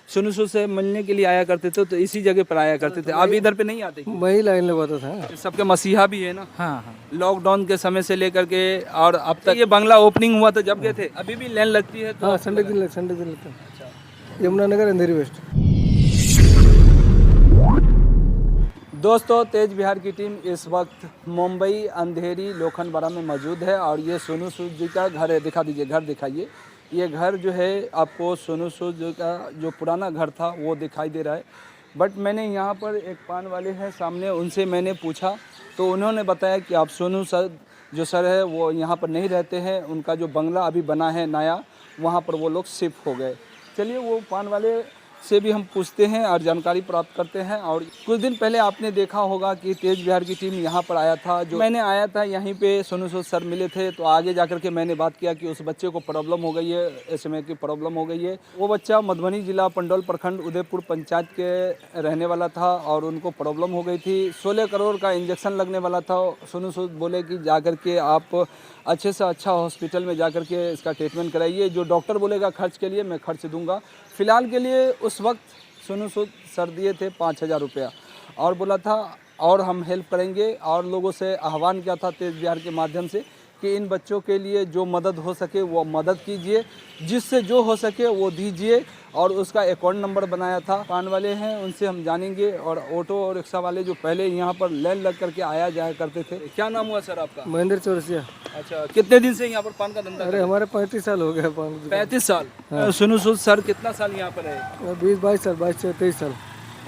सोनू सूद से मिलने के लिए आया करते थे तो इसी जगह पर आया करते थे। आप इधर पे नहीं आते? वही लाइन लगवाता था। सबके मसीहा भी है ना। हाँ हाँ। लॉकडाउन के समय से लेकर के और अब तक ये बंगला ओपनिंग हुआ तो जब गए थे, अभी भी लाइन लगती है? तो हाँ, संडे दिन लगता है। अच्छा। यमुनानगर अंधेरी वेस्ट। दोस्तों, तेज बिहार की टीम इस वक्त मुंबई अंधेरी लोखंडवाला में मौजूद है और ये सोनू सूद जी का घर है। दिखा दीजिए, घर दिखाइए। ये घर जो है आपको सोनू सूद जी का जो पुराना घर था वो दिखाई दे रहा है। बट मैंने यहाँ पर एक पान वाले हैं सामने, उनसे मैंने पूछा तो उन्होंने बताया कि आप सोनू सर जो सर है वो यहाँ पर नहीं रहते हैं, उनका जो बंगला अभी बना है नया, वहाँ पर वो लोग शिफ्ट हो गए। चलिए वो पान वाले से भी हम पूछते हैं और जानकारी प्राप्त करते हैं। और कुछ दिन पहले आपने देखा होगा कि तेज बिहार की टीम यहाँ पर आया था। जो मैंने आया था यहीं पे सोनू सूद सर मिले थे, तो आगे जाकर के मैंने बात किया कि उस बच्चे को प्रॉब्लम हो गई है, SMA की प्रॉब्लम हो गई है। वो बच्चा मधुबनी जिला पंडौल प्रखंड उदयपुर पंचायत के रहने वाला था और उनको प्रॉब्लम हो गई थी। 16 करोड़ का इंजेक्शन लगने वाला था। सोनू सूद बोले कि जाकर के आप अच्छे से अच्छा हॉस्पिटल में जाकर के इसका ट्रीटमेंट कराइए, जो डॉक्टर बोलेगा खर्च के लिए मैं खर्च दूंगा। फ़िलहाल के लिए उस वक्त सोनू सूद सर दिए थे 5,000 रुपया और बोला था और हम हेल्प करेंगे, और लोगों से आह्वान किया था तेज बिहार के माध्यम से कि इन बच्चों के लिए जो मदद हो सके वो मदद कीजिए, जिससे जो हो सके वो दीजिए। और उसका अकाउंट नंबर बनाया था। पान वाले हैं, उनसे हम जानेंगे। और ऑटो और रिक्शा वाले जो पहले यहाँ पर लाइन लग करके आया जाया करते थे। क्या नाम हुआ सर आपका? महेंद्र चौरसिया। अच्छा, कितने दिन से यहाँ पर पान का धंधा? अरे हमारे 35 साल हो गए पान। 35 साल। सोनू सूद सर कितना साल यहाँ पर है? 20-22 साल, 22-23 साल।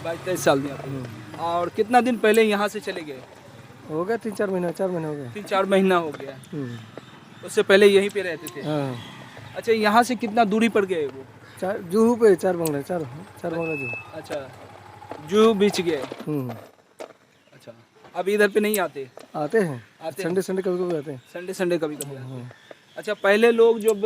22-23 साल यहाँ पर। और कितना दिन पहले यहाँ से चले गए? हो गया 3-4 महीना, 4 महीने हो गए। 3-4 महीना हो गया। उससे पहले यहीं पे रहते थे? हाँ। अच्छा, यहाँ से कितना दूरी पर गए वो? जूहू पे 4 बंगला, 4 बंगला जूहू। अच्छा, जूहू बीच गए। अच्छा, अब इधर पे नहीं आते? आते हैं, संडे कभी कभी आते हैं। संडे कभी कभी आते हैं। अच्छा, पहले लोग जब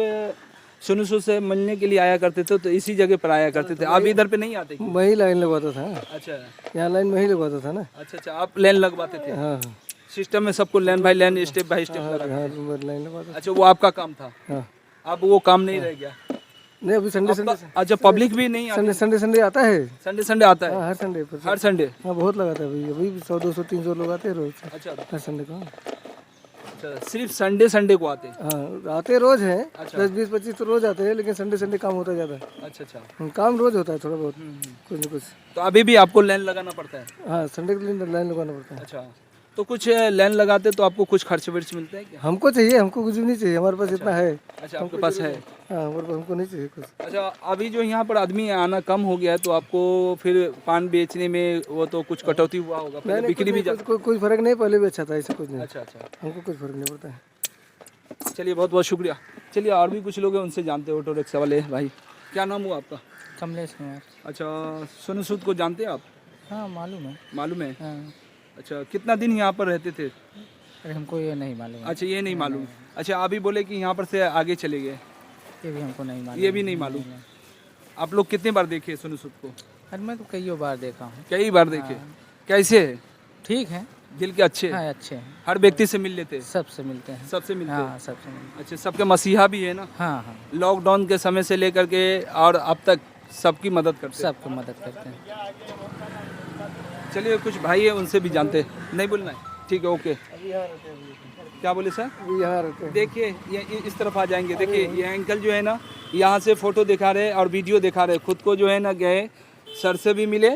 सोनू सूद से मिलने के लिए आया करते थे तो इसी जगह पर आया करते थे। आप इधर पे नहीं आते? वही लाइन लगवाता था। अच्छा, यहाँ लाइन में ही लगवाता था ना। अच्छा, आप लाइन लगवाते थे? हाँ। सिस्टम में सबको line by line, step by step लगा। लाइन लगवाता। अच्छा, वो आपका काम था? हाँ। अब वो काम नहीं रह गया? नहीं, अभी संडे। अच्छा, पब्लिक भी नहीं आती? संडे आता है। संडे आता है? हाँ, हर संडे। हर संडे? हाँ, बहुत लगाता है अभी 100, 200, 300 लोग आते हैं रोज। अच्छा, हर संडे को। अच्छा, सिर्फ संडे को आते? हाँ, आते रोज हैं। 10, 20, 25 तो रोज आते हैं, लेकिन संडे काम होता ज्यादा है। अच्छा, काम रोज होता है थोड़ा बहुत, कुछ न कुछ। तो अभी भी आपको लाइन लगाना पड़ता है? हाँ, संडे के लिए लाइन लगाना पड़ता है। अच्छा, तो कुछ लाइन लगाते तो आपको कुछ खर्च वर्च मिलता है क्या? हमको चाहिए, हमको कुछ भी नहीं चाहिए, हमारे पास इतना है। अच्छा, आपके पास है? हाँ, हमारे पास, हमको नहीं चाहिए कुछ। अच्छा, अभी जो यहाँ पर आदमी आना कम हो गया है तो आपको फिर पान बेचने में वो तो कुछ कटौती हुआ होगा? पहले बिक्री भी कोई फर्क नहीं, पहले भी अच्छा था, ऐसा कुछ नहीं। अच्छा, हमको कुछ फर्क नहीं पड़ता है। चलिए, बहुत बहुत शुक्रिया। चलिए, और भी कुछ लोग हैं, उनसे जानते हैं। ऑटो रिक्शा वाले भाई, क्या नाम हुआ आपका? कमलेश कुमार। अच्छा, सोनू सूद को जानते हैं आप? हाँ, मालूम है। मालूम है? हाँ। अच्छा, कितना दिन यहाँ पर रहते थे? अरे हमको ये नहीं मालूम। अच्छा, ये नहीं मालूम। अच्छा, अभी बोले कि यहाँ पर से आगे चले गए? ये भी हमको नहीं मालूम। ये भी नहीं मालूम। आप लोग कितने बार देखे सोनू सूद को? अरे मैं तो कई बार देखा हूँ। कई बार देखे? कैसे है? ठीक है, दिल के अच्छे? हाँ, अच्छे हैं। हर व्यक्ति से मिल लेते? सबसे मिलते हैं। सबसे मिलते? हाँ, सबसे मिलते हैं। अच्छा, सबके मसीहा भी है ना? हाँ हाँ। लॉकडाउन के समय से लेकर के और अब तक सबकी मदद करते? सबको मदद करते हैं। चलिए, कुछ भाई है, उनसे भी जानते हैं। नहीं बोलना है? ठीक है, ओके। क्या बोले सर? यहाँ रहते हैं। देखिए, ये इस तरफ आ जाएंगे। देखिए, ये अंकल जो है ना, यहाँ से फोटो दिखा रहे और वीडियो दिखा रहे। खुद को जो है ना गए, सर से भी मिले।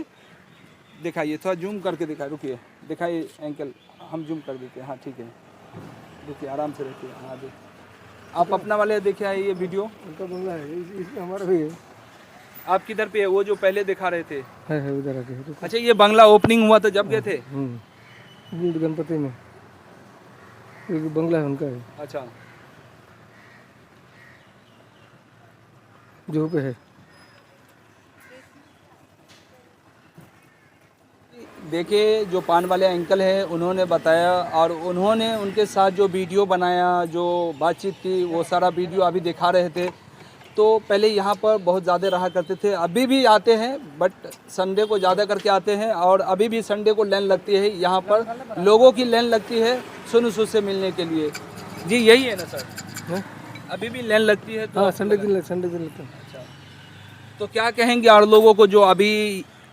दिखाइए, थोड़ा जूम करके दिखाए। रुकिए, दिखाइए अंकल, हम जूम कर देते हैं। हाँ, ठीक है, देखिए, आराम से रखिए। हाँ, देखिए, आप अपना वाले देखे आए ये वीडियो? उनका बंगला है, इसमें हमारा भी है। आप किधर पे है? वो जो पहले दिखा रहे थे? है उधर आके। अच्छा, ये बंगला ओपनिंग हुआ तो जब गए थे? गणपति में एक बंगला है उनका है। अच्छा, जो पे है। देखिए, जो पान वाले अंकल हैं उन्होंने बताया और उन्होंने उनके साथ जो वीडियो बनाया, जो बातचीत की, वो सारा वीडियो अभी दिखा रहे थे। तो पहले यहाँ पर बहुत ज़्यादा रहा करते थे, अभी भी आते हैं, बट संडे को ज़्यादा करके आते हैं। और अभी भी संडे को लाइन लगती है यहाँ पर, लोगों की लाइन लगती है सोनू सूद से मिलने के लिए। जी, यही है ना सर? है? अभी भी लाइन लगती है? तो हाँ, संडे दिन लगता है। अच्छा, तो क्या कहेंगे और लोगों को जो अभी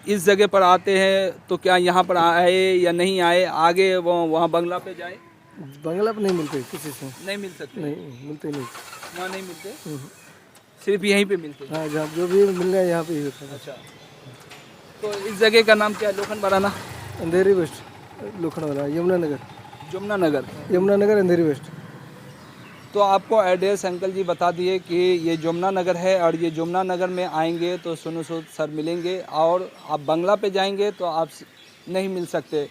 इस जगह पर आते हैं, तो क्या यहाँ पर आए या नहीं आए, आगे वो वहाँ बंगला पे जाए? बंगला पे नहीं मिलते किसी से, नहीं मिल सकते, नहीं मिलते नहीं। वहाँ नहीं मिलते, सिर्फ यहीं पे मिलते हैं। हाँ, जहाँ जो भी मिल रहा है यहाँ पे ही होता है। अच्छा, तो इस जगह का नाम क्या है? लोखंड बराना, अंधेरी वेस्ट, लोखंडवाला, यमुनानगर, जमुनानगर। यमुनानगर अंधेरी वेस्ट। तो आपको एड्रेस अंकल जी बता दिए कि ये जमुनानगर है, और ये जमुनानगर में आएंगे तो सोनू सूद सर मिलेंगे, और आप बंगला पे जाएंगे तो आप नहीं मिल सकते।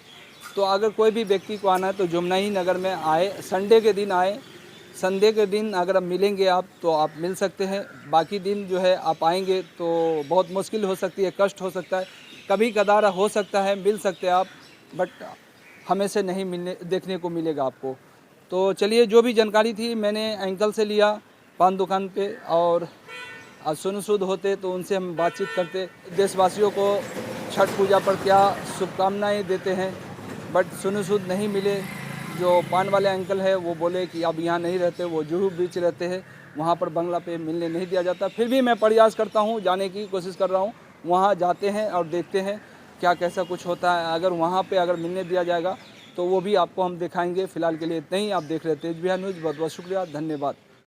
तो अगर कोई भी व्यक्ति को आना है तो जमुना ही नगर में आए, संडे के दिन आए। संडे के दिन अगर आप मिलेंगे आप तो आप मिल सकते हैं, बाकी दिन जो है आप आएंगे तो बहुत मुश्किल हो सकती है, कष्ट हो सकता है, कभी कदार हो सकता है मिल सकते हैं आप, बट हमेशा नहीं मिलने देखने को मिलेगा आपको। तो चलिए, जो भी जानकारी थी मैंने अंकल से लिया पान दुकान पे, और आज सोनू सूद होते तो उनसे हम बातचीत करते, देशवासियों को छठ पूजा पर क्या शुभकामनाएं देते हैं। बट सोनू सूद नहीं मिले। जो पान वाले अंकल है वो बोले कि अब यहाँ नहीं रहते, वो जुहू बीच रहते हैं, वहाँ पर बंगला पे मिलने नहीं दिया जाता। फिर भी मैं प्रयास करता हूँ, जाने की कोशिश कर रहा हूँ, वहाँ जाते हैं और देखते हैं क्या कैसा कुछ होता है। अगर वहाँ पे अगर मिलने दिया जाएगा तो वो भी आपको हम दिखाएंगे। फिलहाल के लिए इतना ही। आप देख रहे तेज बिहार न्यूज़। बहुत बहुत शुक्रिया, धन्यवाद।